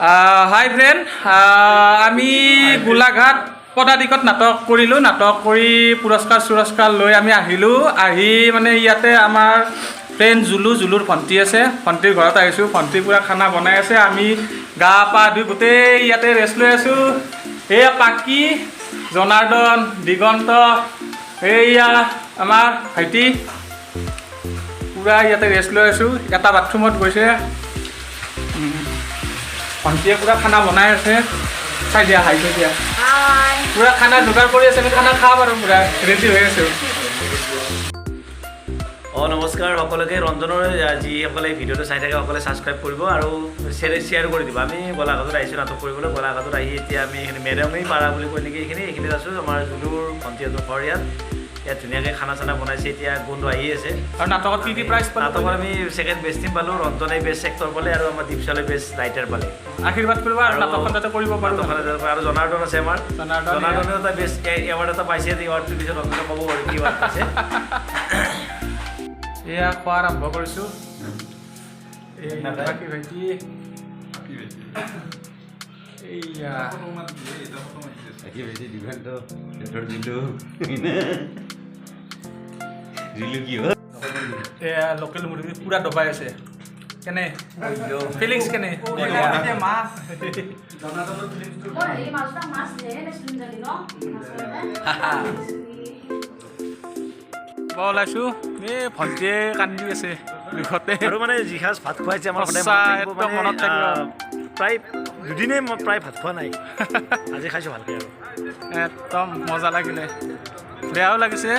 হাই friend, আমি গোলাঘাট পদাতিকত নাটক কৰিলোঁ। নাটক কৰি পুৰস্কাৰ লৈ আমি আহিলোঁ। আহি মানে ইয়াতে আমাৰ ফ্ৰেণ্ড জুলুৰ ভণ্টি আছে, ভণ্টিৰ ঘৰত আহিছোঁ। ভণ্টি পূৰা খানা বনাই আছে। আমি গা পা ধুই গোটেই ইয়াতে ৰেষ্ট লৈ আছোঁ। এয়া পাকি, জনাৰ্দন, দিগন্ত, এইয়া আমাৰ ভাইটি পূৰা ইয়াতে ৰেষ্ট লৈ আছোঁ। এটা বাথৰুমত গৈছে। ভণ্টিয়ে পূৰা খানা বনাই আছে। চাই দিয়া, হাই চাই দিয়া। পূৰা খানা যোগাৰ কৰি আছে। আমি খানা খাম আৰু পূৰা ৰেডি হৈ আছোঁ। নমস্কাৰ সকলোকে। ৰঞ্জনৰ যিসকলে ভিডিঅ'টো চাই থাকে সকলে ছাবস্ক্ৰাইব কৰিব আৰু শ্বেয়াৰ কৰি দিব। আমি গোলাঘাটত আহিছোঁ নাটক কৰিবলৈ। গোলাঘাটত আহি এতিয়া আমি এইখিনি মেৰঙি পাৰা বুলি কৈ নেকি এইখিনিত আছোঁ। আমাৰ জুলুৰ ভণ্টিহঁতৰ ঘৰ ইয়াত ধুনীয়াকৈ খানা চানা বনাইছে। এতিয়া গোন্ধ আহি আছে। আৰু নাটকত কি প্ৰাইজ পালোঁ? নাটকত আমি ছেকেণ্ড বেষ্ট টিম পালোঁ, ৰঞ্জনে বেষ্ট এক্টৰ পালে আৰু আমাৰ দীপশালে বেষ্ট ৰাইটাৰ পালে। আশীৰ্বাদ কৰিব আৰু নাটকখন যাতে কৰিব পাৰোঁ। আৰু জনাৰ্দন আছে আমাৰ। জনাৰ্দনে এটা বেষ্ট এৱাৰ্ড এটা পাইছে। এৱাৰ্ডটোৰ পিছত ৰঞ্জনে ক'ব আৰু কি এৱাৰ্ড পাইছে। এয়া খোৱা আৰম্ভ কৰিছোঁ। ভাইটি এইয়া এয়া লোকেল মুৰ্গী পূৰা দবাই আছে। কেনে ফিলিংছ কেনে? ওলাইছোঁ। এই ভণ্টিয়ে কান্দি আছে বিষতে। আৰু মানে যিসাঁজ ভাত খুৱাইছে আমাৰ একদম মনত থাকিব। প্ৰায় দুদিনেই মই প্ৰায় ভাত খোৱা নাই। আজি খাইছোঁ ভালকৈ আৰু একদম মজা লাগিলে। বেয়াও লাগিছে